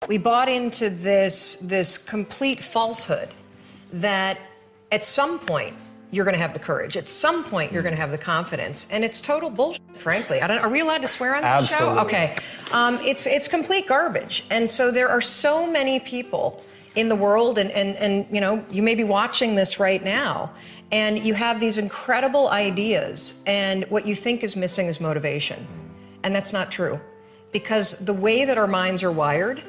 We bought into this complete falsehood that at some point you're going to have the courage. At some point you're going to have the confidence, and it's total bullshit, frankly. Are we allowed to swear on this show? Absolutely. Okay. It's complete garbage. And so there are so many people in the world, and you know, you may be watching this right now, and you have these incredible ideas, and what you think is missing is motivation. And that's not true. Because the way that our minds are wired,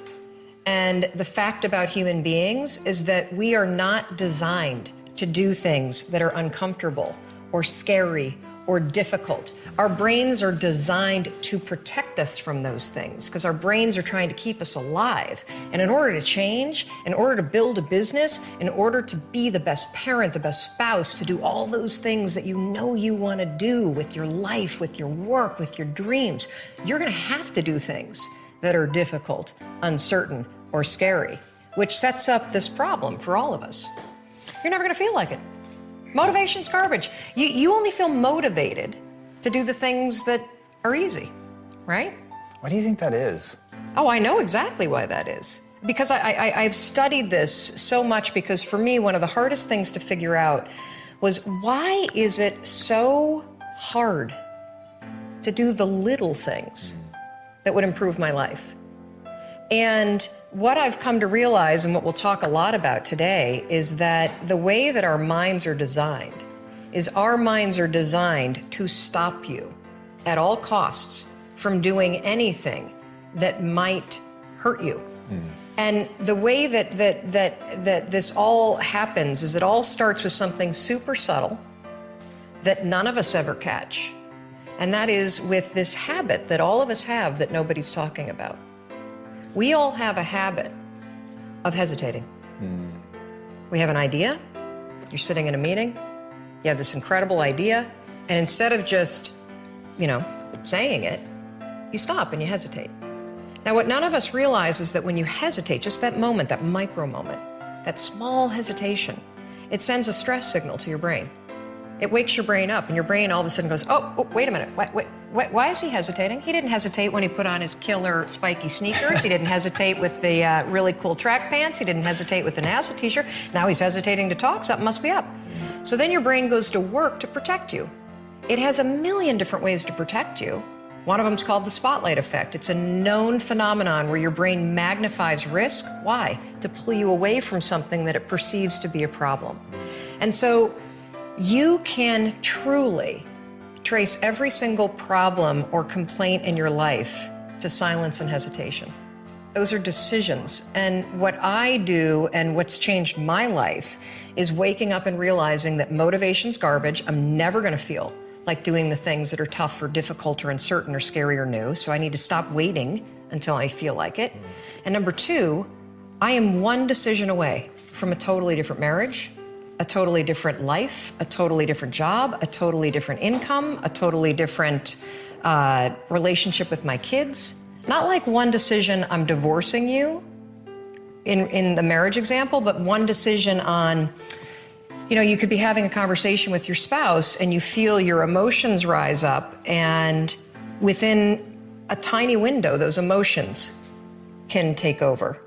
and the fact about human beings is that we are not designed to do things that are uncomfortable or scary or difficult. Our brains are designed to protect us from those things because our brains are trying to keep us alive. And in order to change, in order to build a business, in order to be the best parent, the best spouse, to do all those things that you know you want to do with your life, with your work, with your dreams, you're going to have to do things that are difficult, uncertain, or scary, which sets up this problem for all of us. You're never going to feel like it. Motivation's garbage. You only feel motivated to do the things that are easy, right? Why do you think that is? Oh, I know exactly why that is. Because I've studied this so much, because for me, one of the hardest things to figure out was, why is it so hard to do the little things that would improve my life? And what I've come to realize, and what we'll talk a lot about today, is that the way that our minds are designed is our minds are designed to stop you at all costs from doing anything that might hurt you. And the way that this all happens is it all starts with something super subtle that none of us ever catch. And that is with this habit that all of us have that nobody's talking about. We all have a habit of hesitating. We have an idea, you're sitting in a meeting, you have this incredible idea, and instead of just, you know, saying it, you stop and you hesitate. Now, what none of us realize is that when you hesitate, just that moment, that micro moment, that small hesitation, it sends a stress signal to your brain. It wakes your brain up, and your brain all of a sudden goes, oh, wait a minute, why is he hesitating? He didn't hesitate when he put on his killer spiky sneakers. He didn't hesitate with the really cool track pants. He didn't hesitate with the NASA t-shirt. Now he's hesitating to talk, something must be up. So then your brain goes to work to protect you. It has a million different ways to protect you. One of them is called the spotlight effect. It's a known phenomenon where your brain magnifies risk. Why? To pull you away from something that it perceives to be a problem. And so you can truly trace every single problem or complaint in your life to silence and hesitation. Those are decisions. And what I do, and what's changed my life, is waking up and realizing that motivation's garbage. I'm never going to feel like doing the things that are tough or difficult or uncertain or scary or new. So I need to stop waiting until I feel like it. And number two, I am one decision away from a totally different marriage, a totally different life, a totally different job, a totally different income, a totally different relationship with my kids. Not like one decision, I'm divorcing you in the marriage example, but one decision on, you know, you could be having a conversation with your spouse and you feel your emotions rise up, and within a tiny window, those emotions can take over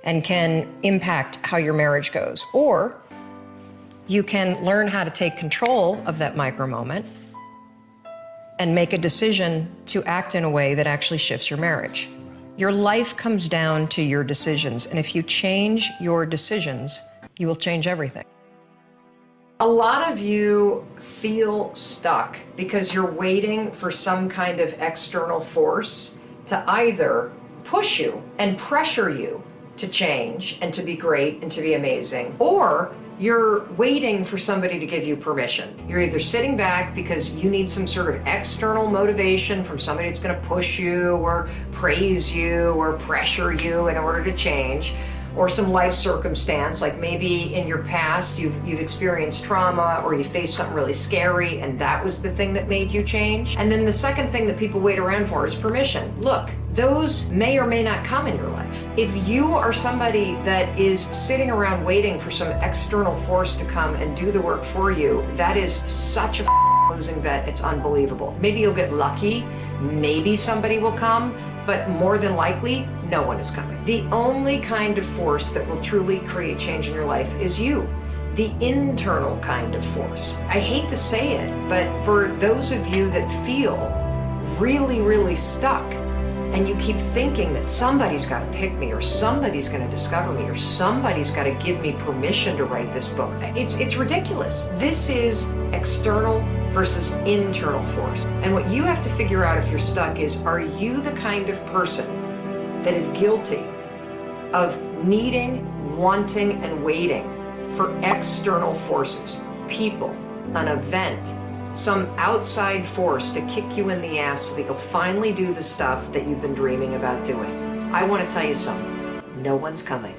and can impact how your marriage goes. Or you can learn how to take control of that micro moment and make a decision to act in a way that actually shifts your marriage. Your life comes down to your decisions, and if you change your decisions, you will change everything. A lot of you feel stuck because you're waiting for some kind of external force to either push you and pressure you to change and to be great and to be amazing, or you're waiting for somebody to give you permission. You're either sitting back because you need some sort of external motivation from somebody that's going to push you or praise you or pressure you in order to change, or some life circumstance, like maybe in your past you've experienced trauma, or you faced something really scary and that was the thing that made you change. And then the second thing that people wait around for is permission. Look, those may or may not come in your life. If you are somebody that is sitting around waiting for some external force to come and do the work for you, that is such a losing bet, it's unbelievable. Maybe you'll get lucky, maybe somebody will come, but more than likely, no one is coming. The only kind of force that will truly create change in your life is you. The internal kind of force. I hate to say it, but for those of you that feel really, really stuck, and you keep thinking that somebody's got to pick me, or somebody's going to discover me, or somebody's got to give me permission to write this book. It's ridiculous. This is external versus internal force. And what you have to figure out if you're stuck is, are you the kind of person that is guilty of needing, wanting, and waiting for external forces, people, an event, some outside force to kick you in the ass so that you'll finally do the stuff that you've been dreaming about doing? I want to tell you something. No one's coming.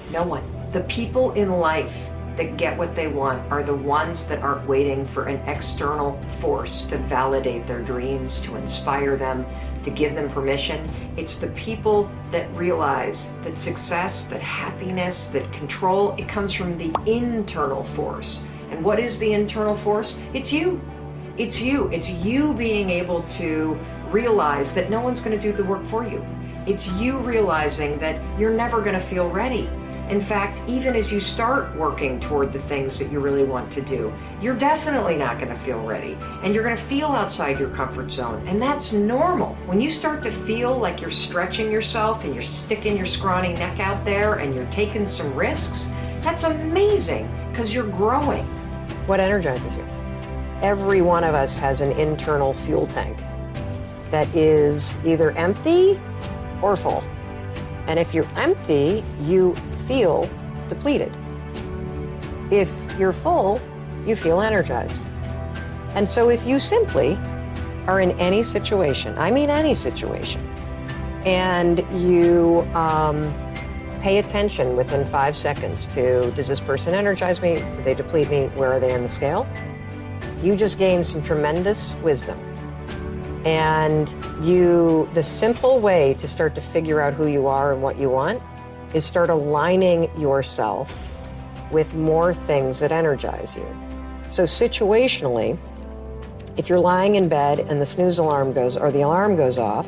No one. The people in life that get what they want are the ones that aren't waiting for an external force to validate their dreams, to inspire them, to give them permission. It's the people that realize that success, that happiness, that control, it comes from the internal force. And what is the internal force? It's you. It's you. It's you being able to realize that no one's going to do the work for you. It's you realizing that you're never going to feel ready. In fact, even as you start working toward the things that you really want to do, you're definitely not going to feel ready. And you're going to feel outside your comfort zone. And that's normal. When you start to feel like you're stretching yourself and you're sticking your scrawny neck out there and you're taking some risks, that's amazing because you're growing. What energizes you? Every one of us has an internal fuel tank that is either empty or full. And if you're empty, you feel depleted. If you're full, you feel energized. And so if you simply are in any situation, I mean any situation, and you pay attention within 5 seconds to, does this person energize me? Do they deplete me? Where are they on the scale? You just gain some tremendous wisdom. And the simple way to start to figure out who you are and what you want is start aligning yourself with more things that energize you. So situationally, if you're lying in bed and the snooze alarm goes, or the alarm goes off,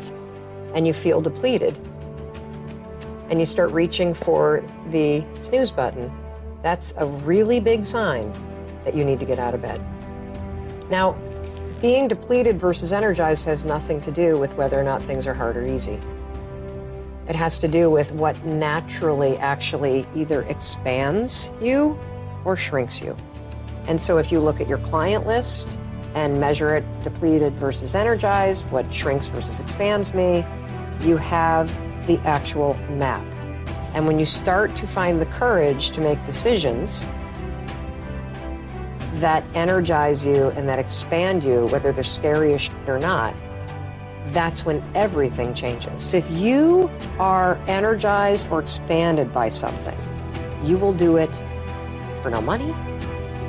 and you feel depleted, and you start reaching for the snooze button, that's a really big sign that you need to get out of bed. Now, being depleted versus energized has nothing to do with whether or not things are hard or easy. It has to do with what naturally actually either expands you or shrinks you. And so if you look at your client list and measure it depleted versus energized, what shrinks versus expands me, you have the actual map. And when you start to find the courage to make decisions that energize you and that expand you, whether they're scary as shit or not, that's when everything changes. So if you are energized or expanded by something, you will do it for no money,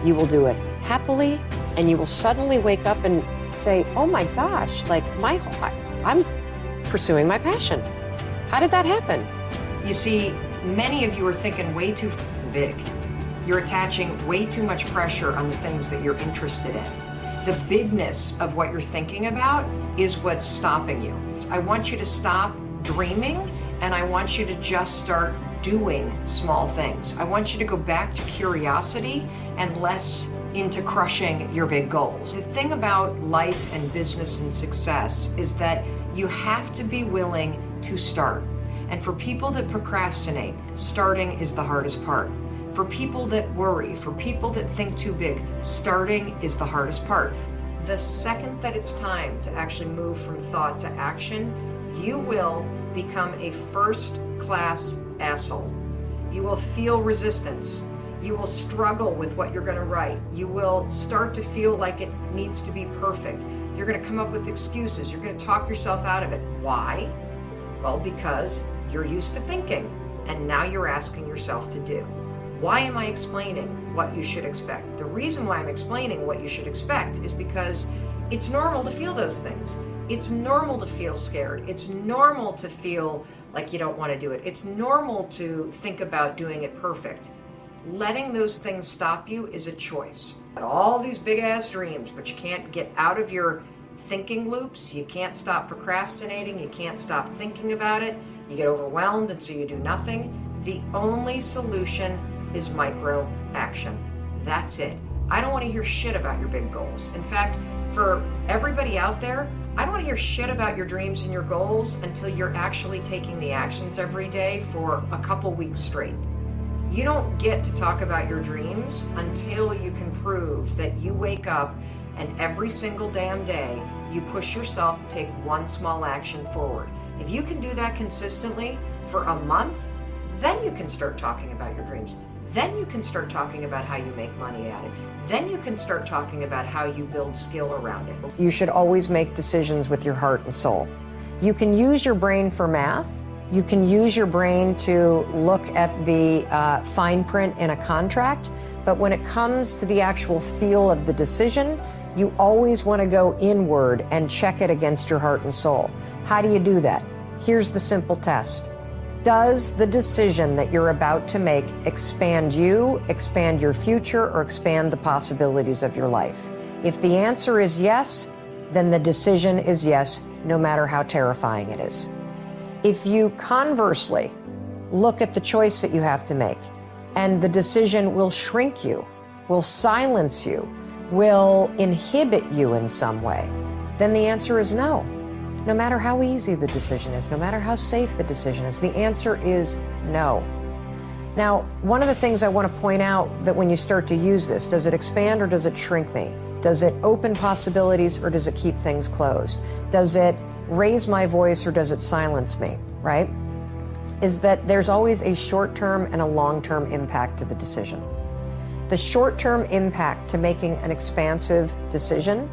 you will do it happily, and you will suddenly wake up and say, oh my gosh, like I'm pursuing my passion. How did that happen? You see, many of you are thinking way too big. You're attaching way too much pressure on the things that you're interested in. The bigness of what you're thinking about is what's stopping you. I want you to stop dreaming, and I want you to just start doing small things. I want you to go back to curiosity and less into crushing your big goals. The thing about life and business and success is that you have to be willing to start. And for people that procrastinate, starting is the hardest part. For people that worry, for people that think too big, starting is the hardest part. The second that it's time to actually move from thought to action, you will become a first-class asshole. You will feel resistance. You will struggle with what you're going to write. You will start to feel like it needs to be perfect. You're going to come up with excuses. You're going to talk yourself out of it. Why? Well, because you're used to thinking, and now you're asking yourself to do. Why am I explaining what you should expect? The reason why I'm explaining what you should expect is because it's normal to feel those things. It's normal to feel scared. It's normal to feel like you don't want to do it. It's normal to think about doing it perfect. Letting those things stop you is a choice. All these big ass dreams, but you can't get out of your thinking loops. You can't stop procrastinating. You can't stop thinking about it. You get overwhelmed, and so you do nothing. The only solution is micro action. That's it. I don't want to hear shit about your big goals. In fact, for everybody out there, I don't want to hear shit about your dreams and your goals until you're actually taking the actions every day for a couple weeks straight. You don't get to talk about your dreams until you can prove that you wake up and every single damn day you push yourself to take one small action forward. If you can do that consistently for a month, then you can start talking about your dreams. Then you can start talking about how you make money at it. Then you can start talking about how you build skill around it. You should always make decisions with your heart and soul. You can use your brain for math. You can use your brain to look at the fine print in a contract. But when it comes to the actual feel of the decision, you always want to go inward and check it against your heart and soul. How do you do that? Here's the simple test. Does the decision that you're about to make expand you, expand your future, or expand the possibilities of your life? If the answer is yes, then the decision is yes, no matter how terrifying it is. If you conversely look at the choice that you have to make, and the decision will shrink you, will silence you, will inhibit you in some way, then the answer is no. No matter how easy the decision is, no matter how safe the decision is, the answer is no. Now, one of the things I want to point out that when you start to use this, does it expand or does it shrink me? Does it open possibilities or does it keep things closed? Does it raise my voice or does it silence me, right? Is that there's always a short-term and a long-term impact to the decision. The short-term impact to making an expansive decision,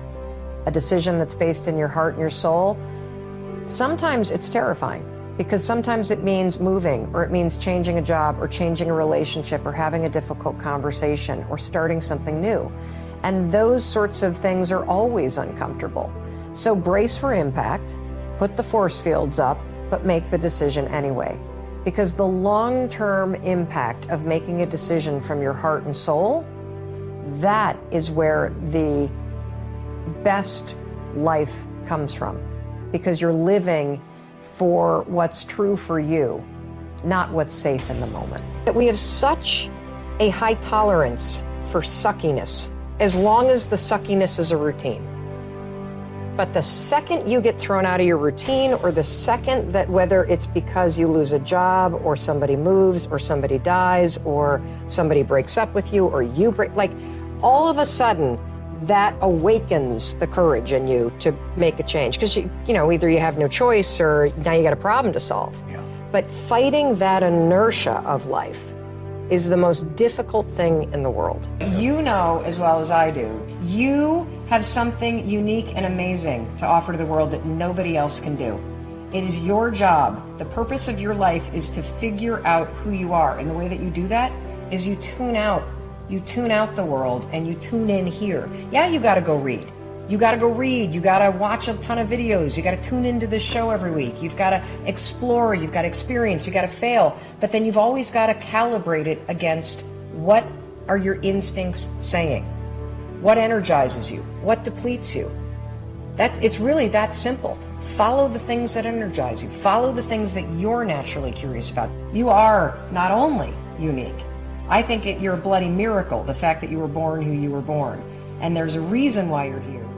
a decision that's based in your heart and your soul, sometimes it's terrifying because sometimes it means moving, or it means changing a job, or changing a relationship, or having a difficult conversation, or starting something new. And those sorts of things are always uncomfortable. So brace for impact, put the force fields up, but make the decision anyway. Because the long-term impact of making a decision from your heart and soul, that is where the best life comes from. Because you're living for what's true for you, not what's safe in the moment. That we have such a high tolerance for suckiness, as long as the suckiness is a routine. But the second you get thrown out of your routine, or the second that, whether it's because you lose a job, or somebody moves, or somebody dies, or somebody breaks up with you, or you break, like all of a sudden, that awakens the courage in you to make a change. Because you know, either you have no choice or now you got a problem to solve. Yeah. But fighting that inertia of life is the most difficult thing in the world. You know as well as I do, you have something unique and amazing to offer to the world that nobody else can do. It is your job. The purpose of your life is to figure out who you are. And the way that you do that is you tune out. You tune out the world and you tune in here. Yeah, you got to go read. You got to go read. You got to watch a ton of videos. You got to tune into this show every week. You've got to explore. You've got to experience. You got to fail. But then you've always got to calibrate it against what are your instincts saying? What energizes you? What depletes you? It's really that simple. Follow the things that energize you. Follow the things that you're naturally curious about. You are not only unique, I think you're a bloody miracle, the fact that you were born who you were born. And there's a reason why you're here.